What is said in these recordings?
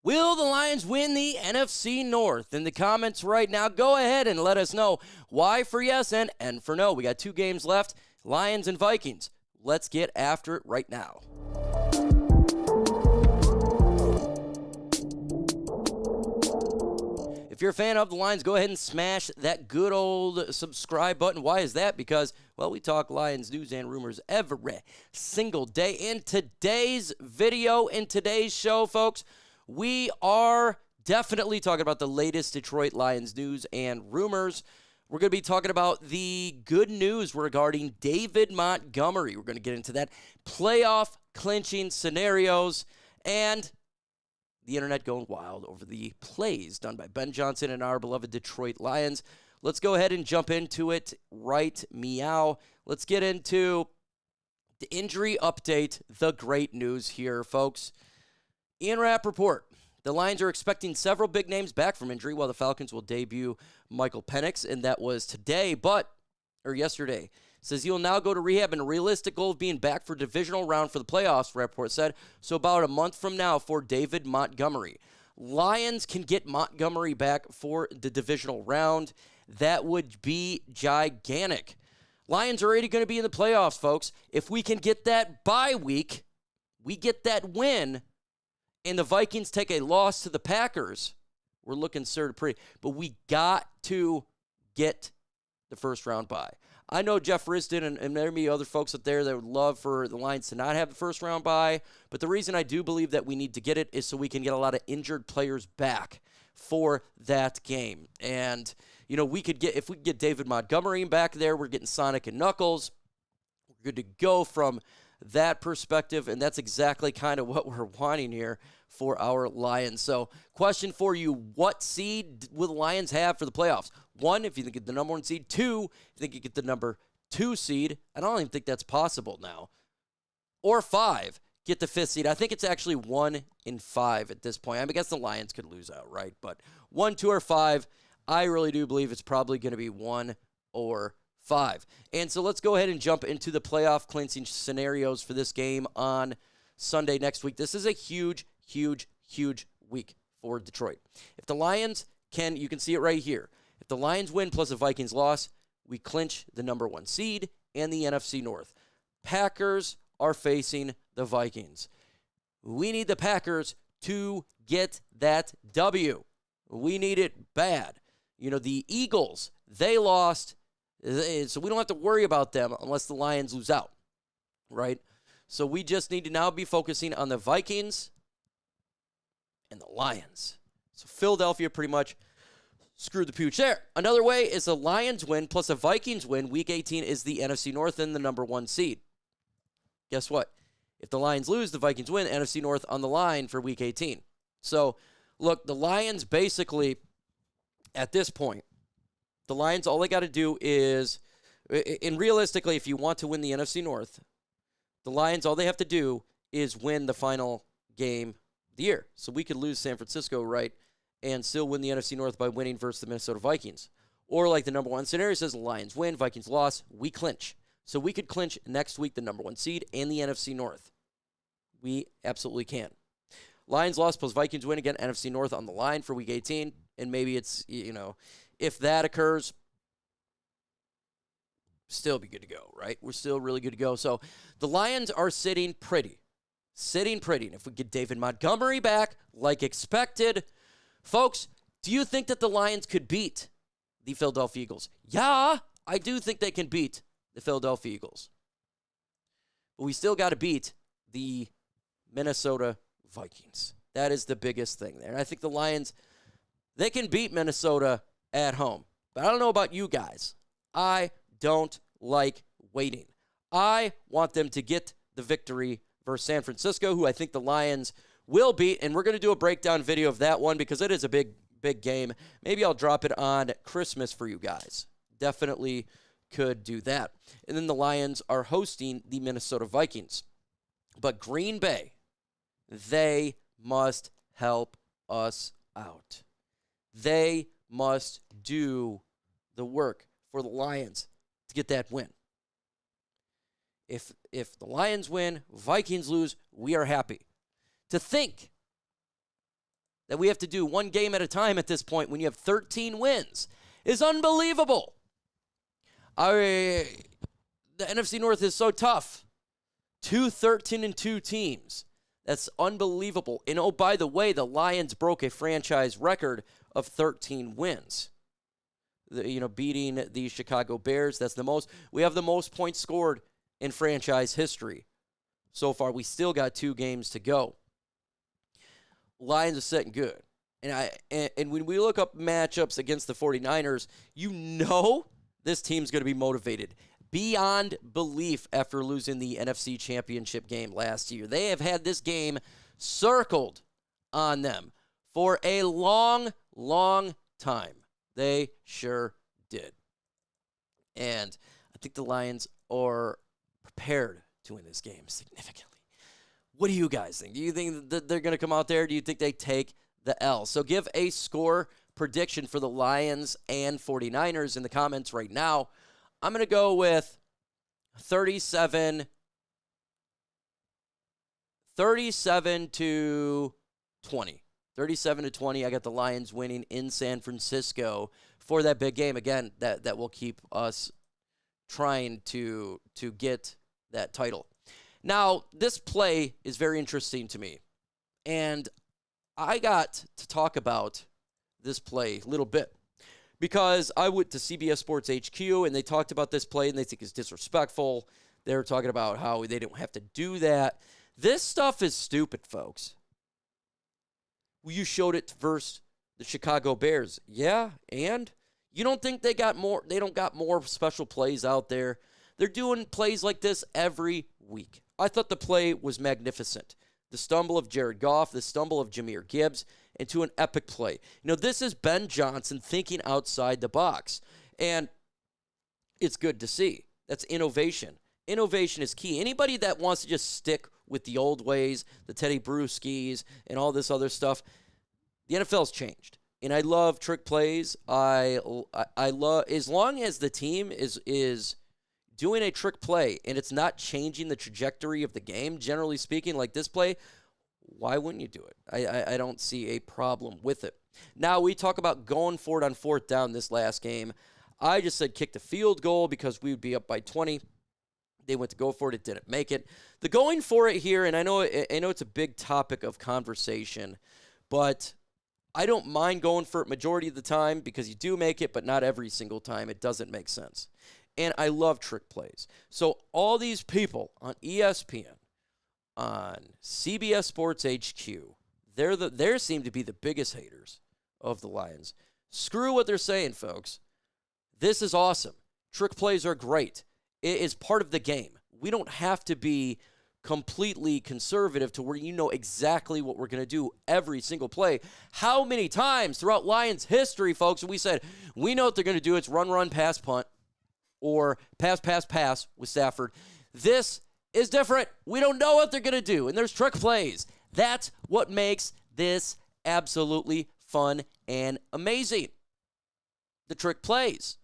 Will the Lions win the NFC North? In the comments right now, go ahead and let us know why for yes and for no. We got 2 games left, Lions and Vikings. Let's get after it right now. If you're a fan of the Lions, go ahead and smash that good old subscribe button. Why is that? Because, well, we talk Lions news and rumors every single day. In today's video, in today's show, folks, we are definitely talking about the latest Detroit Lions news and rumors. We're going to be talking about the good news regarding David Montgomery. We're going to get into that, playoff clinching scenarios, and the internet going wild over the plays done by Ben Johnson and our beloved Detroit Lions. Let's go ahead and jump into it right meow. Let's get into the injury update, the great news here, folks. Ian Rappaport, the Lions are expecting several big names back from injury, while the Falcons will debut Michael Penix, and that was yesterday. Says he will now go to rehab, and a realistic goal of being back for divisional round for the playoffs, Rappaport said. So about a month from now for David Montgomery. Lions can get Montgomery back for the divisional round. That would be gigantic. Lions are already going to be in the playoffs, folks. If we can get that bye week, we get that win, and the Vikings take a loss to the Packers, we're looking sort of pretty. But we got to get the first round bye. I know Jeff Risden and there may be other folks out there that would love for the Lions to not have the first round bye, but the reason I do believe that we need to get it is so we can get a lot of injured players back for that game. And, you know, if we could get David Montgomery back there, we're getting Sonic and Knuckles. We're good to go from that perspective, and that's exactly kind of what we're wanting here for our Lions. So, question for you, what seed will the Lions have for the playoffs? 1, if you think you get the number 1 seed. 2, if you think you get the number 2 seed. I don't even think that's possible now. Or 5, get the 5th seed. I think it's actually 1 in 5 at this point. I guess the Lions could lose out, right? But 1, 2, or 5, I really do believe it's probably going to be 1 or 5. And so let's go ahead and jump into the playoff clinching scenarios for this game on Sunday next week. This is a huge, huge, huge week for Detroit. If the Lions you can see it right here. If the Lions win plus the Vikings loss, we clinch the number 1 seed and the NFC North. Packers are facing the Vikings. We need the Packers to get that W. We need it bad. You know, the Eagles, they lost, so we don't have to worry about them unless the Lions lose out, right? So we just need to now be focusing on the Vikings and the Lions. So Philadelphia pretty much screwed the pooch there. Another way is the Lions win plus the Vikings win. Week 18 is the NFC North and the number 1 seed. Guess what? If the Lions lose, the Vikings win. NFC North on the line for Week 18. So, look, the Lions basically, at this point, the Lions, all they got to do is, and realistically, if you want to win the NFC North, the Lions, all they have to do is win the final game of the year. So we could lose San Francisco, right, and still win the NFC North by winning versus the Minnesota Vikings. Or like the number 1 scenario says, the Lions win, Vikings loss, we clinch. So we could clinch next week the number 1 seed and the NFC North. We absolutely can. Lions loss plus Vikings win, again, NFC North on the line for Week 18. And maybe it's, you know, if that occurs, still be good to go, right? We're still really good to go. So the Lions are sitting pretty. And if we get David Montgomery back, like expected, folks, do you think that the Lions could beat the Philadelphia Eagles? Yeah, I do think they can beat the Philadelphia Eagles. But we still got to beat the Minnesota Vikings. That is the biggest thing there. And I think the Lions, they can beat Minnesota at home. But I don't know about you guys. I don't like waiting. I want them to get the victory versus San Francisco, who I think the Lions will beat. And we're going to do a breakdown video of that one because it is a big, big game. Maybe I'll drop it on Christmas for you guys. Definitely could do that. And then the Lions are hosting the Minnesota Vikings. But Green Bay, they must help us out. They must do the work for the Lions to get that win. If the Lions win, Vikings lose, we are happy. To think that we have to do one game at a time at this point when you have 13 wins is unbelievable. The NFC North is so tough. 2 13-2 teams. That's unbelievable. And oh, by the way, the Lions broke a franchise record of 13 wins. Beating the Chicago Bears. That's the most. We have the most points scored in franchise history so far. We still got 2 games to go. Lions are sitting good. And when we look up matchups against the 49ers, this team's going to be motivated beyond belief after losing the NFC Championship game last year. They have had this game circled on them for a long, long time. They sure did. And I think the Lions are prepared to win this game significantly. What do you guys think? Do you think that they're going to come out there? Do you think they take the L? So give a score prediction for the Lions and 49ers in the comments right now. I'm going to go with 37 to 20. 37 to 20. I got the Lions winning in San Francisco for that big game. Again, that will keep us trying to get that title. Now, this play is very interesting to me. And I got to talk about this play a little bit because I went to CBS Sports HQ and they talked about this play and they think it's disrespectful. They were talking about how they didn't have to do that. This stuff is stupid, folks. You showed it versus the Chicago Bears. Yeah, and you don't think they got more? They don't got more special plays out there. They're doing plays like this every week. I thought the play was magnificent. The stumble of Jared Goff, the stumble of Jahmyr Gibbs, into an epic play. This is Ben Johnson thinking outside the box, and it's good to see. That's innovation. Innovation is key. Anybody that wants to just stick with the old ways, the Teddy Bruschi's, and all this other stuff, the NFL's changed. And I love trick plays. I love, as long as the team is doing a trick play and it's not changing the trajectory of the game, generally speaking, like this play, why wouldn't you do it? I don't see a problem with it. Now, we talk about going for it on 4th down this last game. I just said kick the field goal because we would be up by 20. They went to go for it. It didn't make it. The going for it here, and I know it's a big topic of conversation, but I don't mind going for it majority of the time because you do make it, but not every single time. It doesn't make sense. And I love trick plays. So all these people on ESPN, on CBS Sports HQ, they seem to be the biggest haters of the Lions. Screw what they're saying, folks. This is awesome. Trick plays are great. It is part of the game. We don't have to be completely conservative to where you know exactly what we're going to do every single play. How many times throughout Lions history, folks, we said, we know what they're going to do. It's run, run, pass, punt, or pass, pass, pass with Stafford. This is different. We don't know what they're going to do, and there's trick plays. That's what makes this absolutely fun and amazing. The trick plays,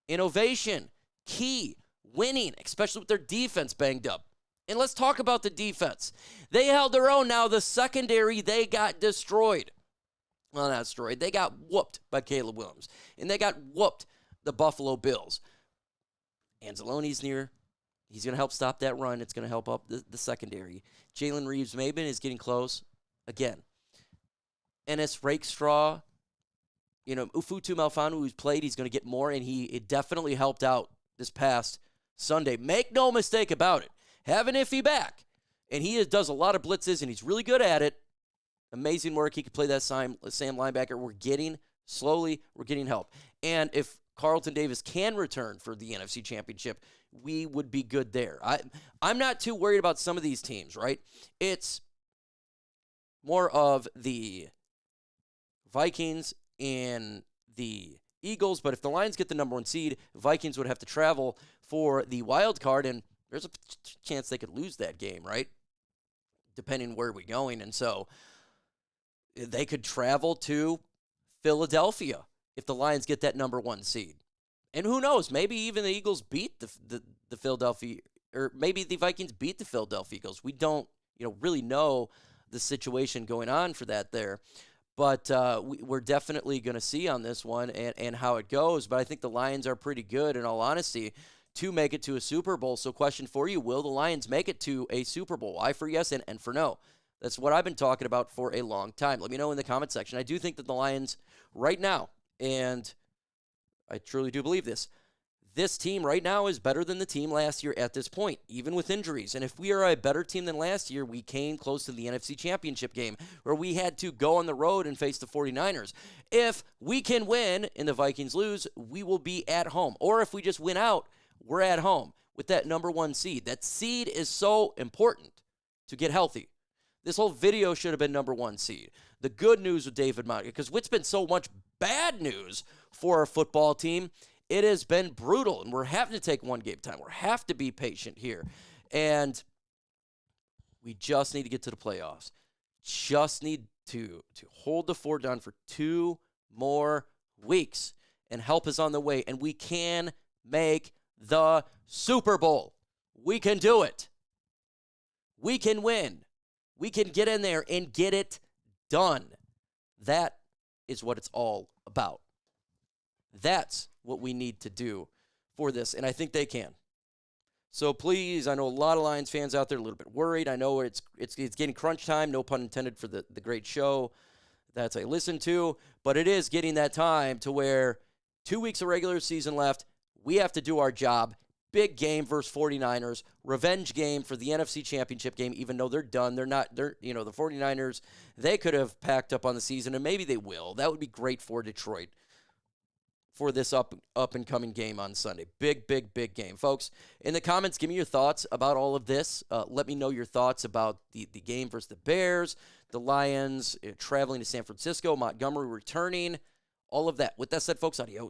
innovation, key, winning, especially with their defense banged up. And let's talk about the defense. They held their own. Now, the secondary, they got destroyed. Well, not destroyed. They got whooped by Caleb Williams. And they got whooped the Buffalo Bills. Anzalone's near. He's going to help stop that run. It's going to help up the secondary. Jalen Reeves-Maybin is getting close. Again, Ennis Rakestraw, Ufutu Malfanu, who's played, he's going to get more, and it definitely helped out this past Sunday. Make no mistake about it. Have an Iffy back. And he does a lot of blitzes, and he's really good at it. Amazing work. He can play that Sam linebacker. We're getting help. And if Carlton Davis can return for the NFC Championship, we would be good there. I'm not too worried about some of these teams, right? It's more of the Vikings and the Eagles, but if the Lions get the number 1 seed, Vikings would have to travel for the wild card, and there's a chance they could lose that game, right? Depending where we're going. And so they could travel to Philadelphia if the Lions get that number 1 seed. And who knows, maybe even the Eagles beat the Philadelphia, or maybe the Vikings beat the Philadelphia Eagles. We don't really know the situation going on for that there. But we're definitely going to see on this one and how it goes. But I think the Lions are pretty good, in all honesty, to make it to a Super Bowl. So question for you, will the Lions make it to a Super Bowl? I for yes and for no. That's what I've been talking about for a long time. Let me know in the comment section. I do think that the Lions right now, and I truly do believe this team right now is better than the team last year at this point, even with injuries. And if we are a better team than last year, we came close to the NFC Championship game where we had to go on the road and face the 49ers. If we can win and the Vikings lose, we will be at home. Or if we just win out, we're at home with that number 1 seed. That seed is so important to get healthy. This whole video should have been number 1 seed. The good news with David Montgomery, because what's been so much bad news for our football team, it has been brutal, and we're having to take one game at a time. We have to be patient here, and we just need to get to the playoffs. Just need to hold the fort down for 2 more weeks, and help is on the way, and we can make the Super Bowl. We can do it. We can win. We can get in there and get it done. That is what it's all about. That's what we need to do for this, and I think they can. So please, I know a lot of Lions fans out there are a little bit worried. I know it's getting crunch time, no pun intended, for the great show that I listen to, but it is getting that time to where 2 weeks of regular season left. We have to do our job. Big game versus 49ers. Revenge game for the NFC Championship game, even though they're done. The 49ers, they could have packed up on the season, and maybe they will. That would be great for Detroit for this up-and-coming game on Sunday. Big, big, big game. Folks, in the comments, give me your thoughts about all of this. Let me know your thoughts about the game versus the Bears, the Lions traveling to San Francisco, Montgomery returning, all of that. With that said, folks, adios.